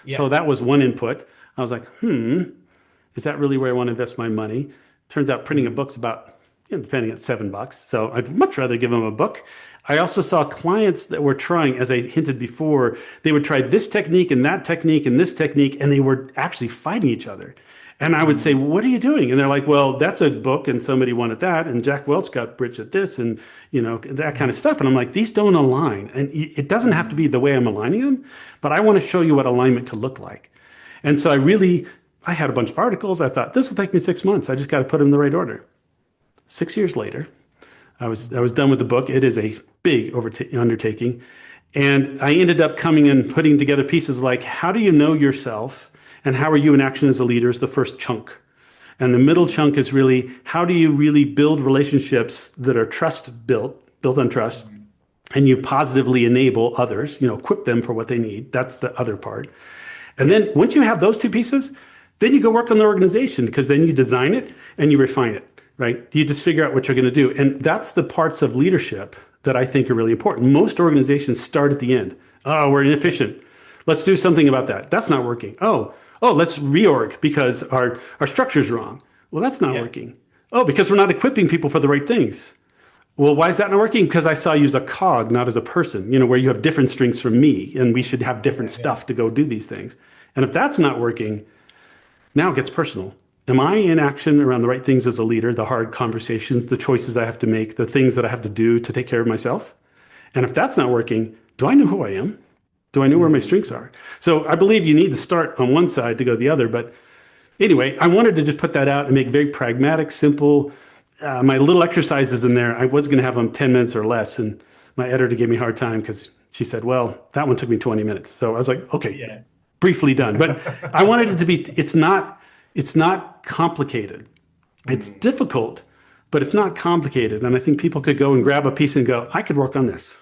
S3: Yeah.
S2: So that was one input. I was like, is that really where I want to invest my money? Turns out printing a book's about, depending at $7. So I'd much rather give them a book. I also saw clients that were trying, as I hinted before, they would try this technique and that technique and this technique, and they were actually fighting each other. And I would say, what are you doing? And they're like, well, that's a book and somebody wanted that. And Jack Welch got rich at this and, that kind of stuff. And I'm like, these don't align. And it doesn't have to be the way I'm aligning them, but I want to show you what alignment could look like. And so I had a bunch of articles. I thought, this will take me 6 months. I just got to put them in the right order. 6 years later, I was done with the book. It is a big undertaking. And I ended up coming and putting together pieces like, how do you know yourself and how are you in action as a leader is the first chunk. And the middle chunk is really, how do you really build relationships that are built on trust, and you positively enable others, equip them for what they need. That's the other part. And then once you have those two pieces, then you go work on the organization, because then you design it and you refine it, right? You just figure out what you're going to do. And that's the parts of leadership that I think are really important. Most organizations start at the end. Oh, we're inefficient. Let's do something about that. That's not working. Oh, let's reorg because our structure's wrong. Well, that's not working. Oh, because we're not equipping people for the right things. Well, why is that not working? Because I saw you as a cog, not as a person, where you have different strengths from me, and we should have different stuff to go do these things. And if that's not working, now it gets personal. Am I in action around the right things as a leader, the hard conversations, the choices I have to make, the things that I have to do to take care of myself? And if that's not working, do I know who I am? Do I know where my strengths are? So I believe you need to start on one side to go the other. But anyway, I wanted to just put that out and make very pragmatic, simple. My little exercises in there, I was going to have them 10 minutes or less. And my editor gave me a hard time because she said, well, that one took me 20 minutes. So I was like, okay, briefly done. But I wanted it to be, it's not complicated. It's difficult, but it's not complicated. And I think people could go and grab a piece and go, I could work on this.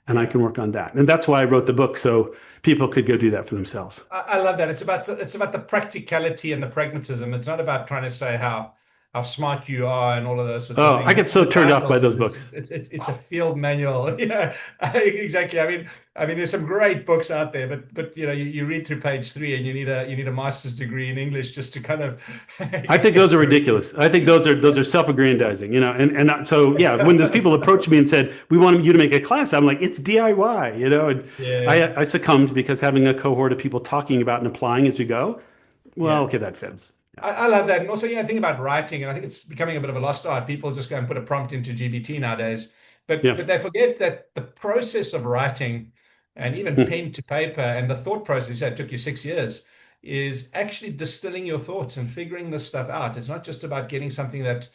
S2: And I can work on that. And that's why I wrote the book, so people could go do that for themselves.
S3: I love that. It's about the practicality and the pragmatism. It's not about trying to say how smart you are and all of those sorts of things.
S2: I get so turned off by those books.
S3: It's a field manual. Yeah, exactly. I mean, there's some great books out there, but you read through page 3 and you need a master's degree in English just to kind of.
S2: I think those are ridiculous. I think those are self-aggrandizing, and so when those people approached me and said, we want you to make a class, I'm like, it's DIY, and I succumbed because having a cohort of people talking about and applying as you go, okay, that fits.
S3: I love that. And also, think about writing, and I think it's becoming a bit of a lost art. People just go and put a prompt into GPT nowadays, but they forget that the process of writing and even pen to paper and the thought process that took you 6 years is actually distilling your thoughts and figuring this stuff out. It's not just about getting something that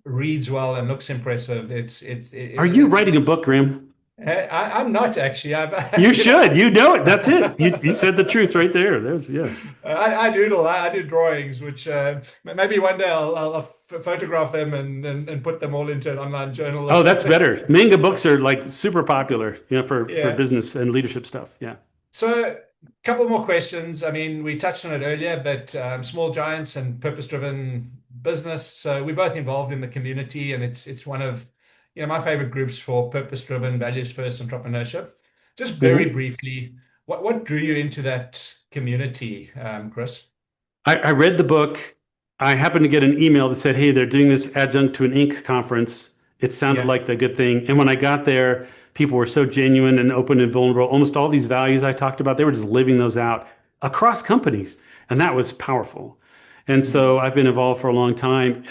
S3: reads well and looks impressive.
S2: Are you writing a book, Graham?
S3: I'm not actually.
S2: You
S3: You know,
S2: should. You know it. That's it. You said the truth right there. There's yeah.
S3: I doodle. I do drawings, which maybe one day I'll photograph them and put them all into an online journal or
S2: Oh, that's
S3: something.
S2: better. Manga books are like super popular, for
S3: Yeah.
S2: business and leadership stuff. Yeah.
S3: So, a couple more questions. I mean, we touched on it earlier, but small giants and purpose-driven business. So we're both involved in the community, and it's one of my favorite groups for purpose-driven, values-first entrepreneurship. Just very
S2: Mhm.
S3: briefly, what drew you into that community, Chris?
S2: I read the book. I happened to get an email that said, "Hey, they're doing this adjunct to an Inc. conference." It sounded
S3: Yeah.
S2: like the good thing. And when I got there, people were so genuine and open and vulnerable. Almost all these values I talked about, they were just living those out across companies, and that was powerful. And so
S3: Mm.
S2: I've been involved for a long time.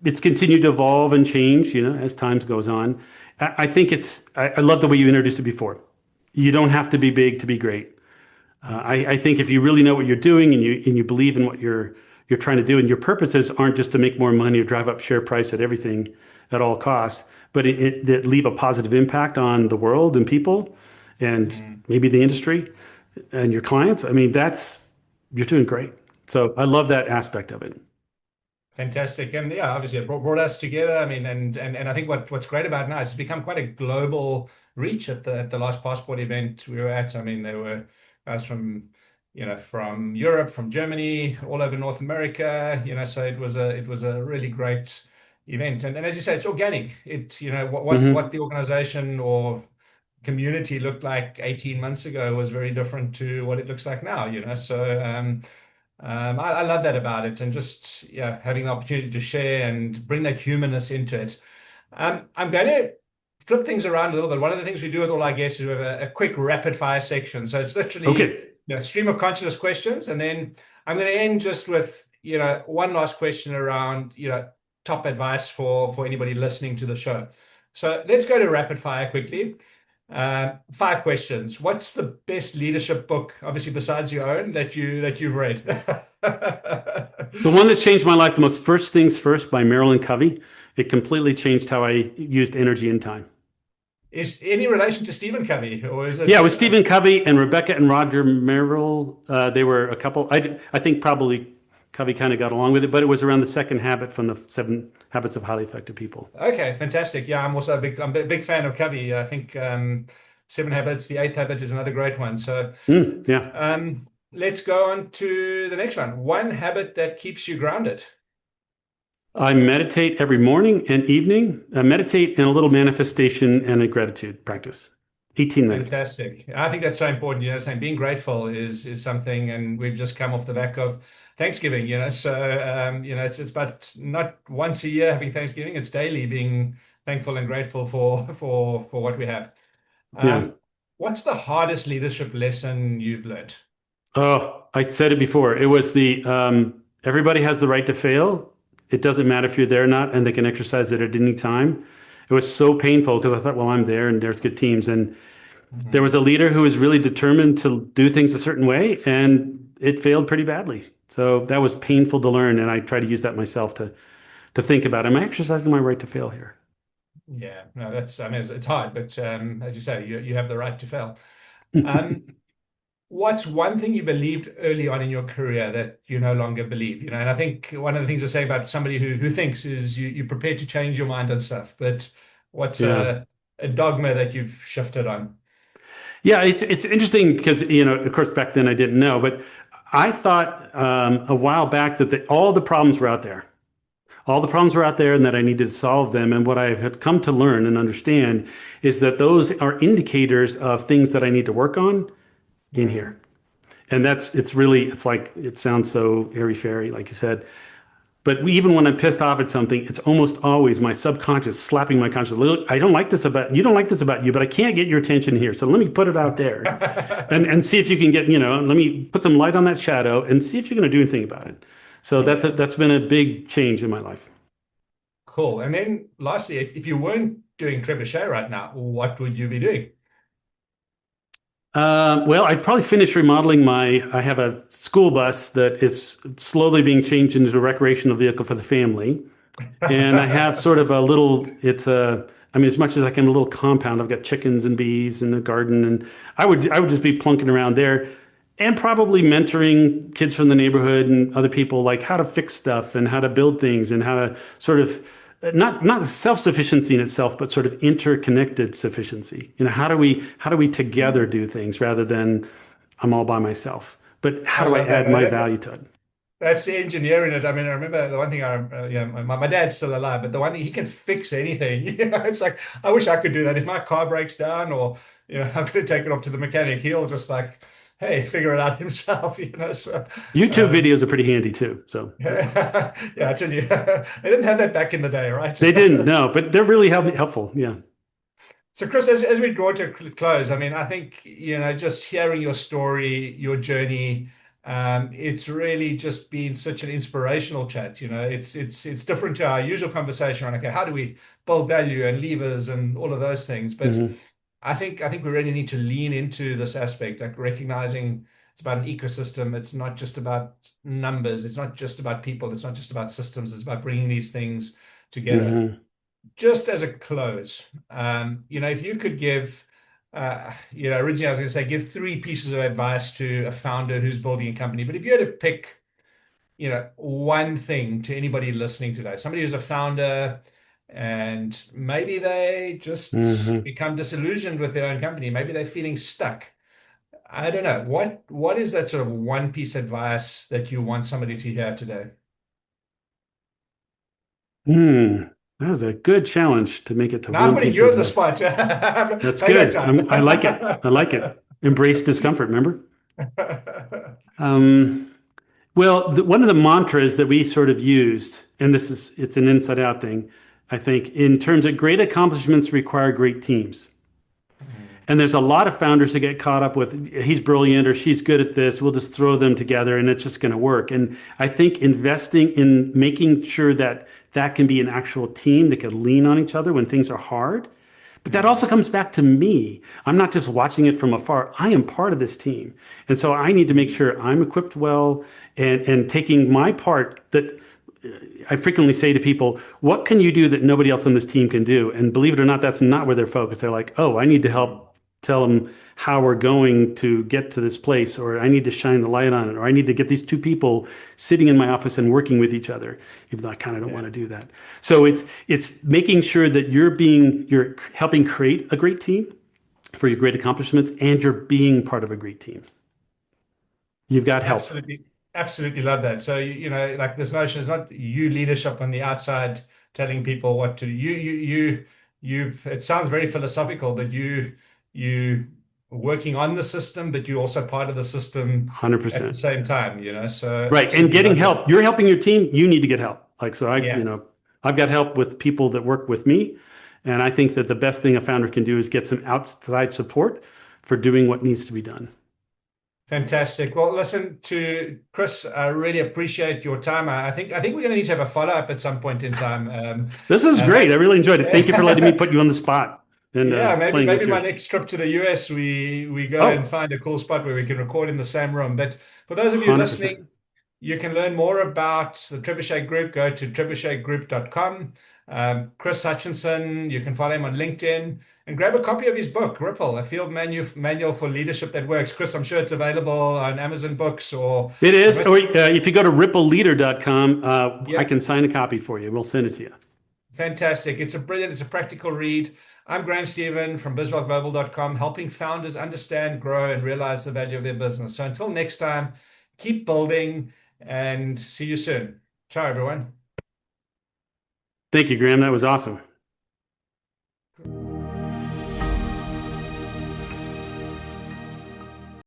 S2: It's continued to evolve and change, as time goes on. I think I love the way you introduced it before. You don't have to be big to be great. I think if you really know what you're doing and you believe in what you're trying to do, and your purposes aren't just to make more money or drive up share price at everything at all costs, but that leave a positive impact on the world and people, and
S3: Mm.
S2: maybe the industry and your clients. I mean, that's you're doing great. So I love that aspect of it.
S3: Fantastic. And yeah, obviously it brought us together. I mean, and I think what's great about it now is it's become quite a global reach at the last passport event we were at. I mean, there were guys from Europe, from Germany, all over North America, so it was a really great event. And as you say, it's organic. What
S2: Hmm.
S3: the organization or community looked like 18 months ago was very different to what it looks like now. So I love that about it, and just having the opportunity to share and bring that humanness into it. I'm going to flip things around a little bit. One of the things we do with all our guests is we have a quick rapid fire section. So it's literally
S2: Okay.
S3: stream of consciousness questions, and then I'm going to end just with one last question around top advice for anybody listening to the show. So let's go to rapid fire quickly. 5 questions. What's the best leadership book, obviously besides your own, that you've read?
S2: The one that changed my life the most, First Things First by Marilyn Covey. It completely changed how I used energy and time.
S3: Is any relation to Stephen Covey, or is
S2: Yeah, it
S3: it?
S2: was Stephen Covey and Rebecca and Roger Merrill. They were a couple. I think probably Covey kind of got along with it, but it was around the second habit from the seven habits of highly effective people.
S3: Okay, fantastic. Yeah, I'm a big fan of Covey. I think Seven Habits, the Eighth Habit is another great one. So
S2: Yeah.
S3: let's go on to the next one. One habit that keeps you grounded.
S2: I meditate every morning and evening. I meditate and a little manifestation and a gratitude practice. 18 minutes.
S3: Fantastic. I think that's so important. Saying being grateful is something, and we've just come off the back of Thanksgiving. So it's about not once a year having Thanksgiving. It's daily being thankful and grateful for what we have.
S2: Yeah.
S3: What's the hardest leadership lesson you've learned?
S2: Oh, I said it before. It was the everybody has the right to fail. It doesn't matter if you're there or not, and they can exercise it at any time. It was so painful because I thought, well, I'm there and there's good teams. And there
S3: Mhm.
S2: was a leader who was really determined to do things a certain way, and it failed pretty badly. So that was painful to learn, and I try to use that myself to think about, am I exercising my right to fail here?
S3: Yeah, no, I mean, it's hard, but as you say, you have the right to fail. Um, What's one thing you believed early on in your career that you no longer believe? And I think one of the things I say about somebody who thinks is you're prepared to change your mind on stuff, but what's
S2: Yeah.
S3: a dogma that you've shifted on?
S2: Yeah, it's interesting because of course, back then I didn't know, but I thought a while back that all the problems were out there. All the problems were out there, and that I needed to solve them. And what I have come to learn and understand is that those are indicators of things that I need to work on in
S3: Mm.
S2: here. And it's like, it sounds so airy fairy, like you said. But even when I'm pissed off at something, it's almost always my subconscious slapping my conscious. Look, I don't like this about you. Don't like this about you, but I can't get your attention here. So let me put it out there, and see if you can get. Let me put some light on that shadow and see if you're going to do anything about it. So
S3: Yeah,
S2: that's been a big change in my life.
S3: cool. And then lastly, if you weren't doing trebuchet right now, what would you be doing?
S2: Well, I'd probably finish remodeling I have a school bus that is slowly being changed into a recreational vehicle for the family. And I have sort of it's a I mean, as much as like I'm a little compound, I've got chickens and bees and a garden, and I would just be plunking around there, and probably mentoring kids from the neighborhood and other people like how to fix stuff and how to build things and how to sort of not self-sufficiency in itself, but sort of interconnected sufficiency. How do we together do things rather than I'm all by myself? But how
S3: I
S2: do I
S3: love that.
S2: add my value to it?
S3: That's the engineer in it. I mean, I remember the one thing my dad's still alive, but the one thing he can fix anything. It's like I wish I could do that. If my car breaks down or I'm going to take it off to the mechanic, he'll just like, hey, figure it out himself. So
S2: YouTube
S3: um,
S2: videos are pretty handy too. So that's,
S3: yeah, I tell you, they didn't have that back in the day, right?
S2: they didn't know, but they're really helpful. Yeah.
S3: So, Chris, as we draw to a close, I mean, I think, just hearing your story, your journey, it's really just been such an inspirational chat. It's different to our usual conversation on, okay, how do we build value and levers and all of those things? But
S2: Hmm.
S3: I think we really need to lean into this aspect, like recognizing it's about an ecosystem. It's not just about numbers. It's not just about people. It's not just about systems. It's about bringing these things together.
S2: Hmm.
S3: Just as a close, if you could give, originally I was going to say give three pieces of advice to a founder who's building a company, but if you had to pick, one thing to anybody listening today, somebody who's a founder and maybe they just
S2: Hmm.
S3: become disillusioned with their own company, maybe they're feeling stuck. I don't know. What is that sort of one piece of advice that you want somebody to hear today?
S2: Hmm. That was a good challenge to make it to
S3: Now I'm
S2: one
S3: putting
S2: piece of
S3: you on the
S2: advice.
S3: spot.
S2: That's
S3: Payback
S2: good.
S3: time.
S2: I like it. I like it. Embrace discomfort, remember? Um, well, one of the mantras that we sort of used, and it's an inside out thing, I think, in terms of great accomplishments require great teams.
S3: Mhm.
S2: And there's a lot of founders that get caught up with, he's brilliant or she's good at this. We'll just throw them together and it's just going to work. And I think investing in making sure that that can be an actual team that can lean on each other when things are hard. But that also comes back to me. I'm not just watching it from afar. I am part of this team. And so I need to make sure I'm equipped well and taking my part that I frequently say to people, what can you do that nobody else on this team can do? And believe it or not, that's not where they're focused. They're like, oh, I need to help tell them how we're going to get to this place, or I need to shine the light on it, or I need to get these two people sitting in my office and working with each other, even though I kind of don't
S3: Yeah,
S2: want to do that. So it's making sure that you're helping create a great team for your great accomplishments, and you're being part of a great team. You've got help.
S3: absolutely, absolutely love that. So like this notion is not you leadership on the outside telling people what to do. You. It sounds very philosophical, but you working on the system, but you're also part of the system at the
S2: 100%.
S3: same time. So
S2: Right. And
S3: absolutely
S2: getting
S3: love that.
S2: help. You're helping your team, you need to get help. Like, so
S3: Yeah.
S2: I've got help with people that work with me. And I think that the best thing a founder can do is get some outside support for doing what needs to be done.
S3: Fantastic. Well, listen to Chris. I really appreciate your time. I think we're going to need to have a follow up at some point in time.
S2: This is
S3: And
S2: great. I really enjoyed it. Thank you for letting me
S3: maybe,
S2: put you on the spot and
S3: yeah, maybe
S2: playing with
S3: maybe my
S2: your.
S3: next trip to the US, we go and
S2: Oh,
S3: find a cool spot where we can record in the same room. But for those of you
S2: 100%.
S3: listening, you can learn more about the Trebuchet Group. Go to trebuchetgroup.com. Chris Hutchinson, you can follow him on LinkedIn and grab a copy of his book, Ripple, a field manual for leadership that works. Chris, I'm sure it's available on Amazon Books or
S2: It
S3: I
S2: is.
S3: must,
S2: Or if you go to rippleleader.com, I
S3: yeah.
S2: can sign a copy for you. We'll send it to you.
S3: Fantastic. It's a practical read. I'm Graham Stephen from bizwellglobal.com, helping founders understand, grow, and realize the value of their business. So until next time, keep building and see you soon. Ciao, everyone.
S2: Thank you, Graham. That was awesome.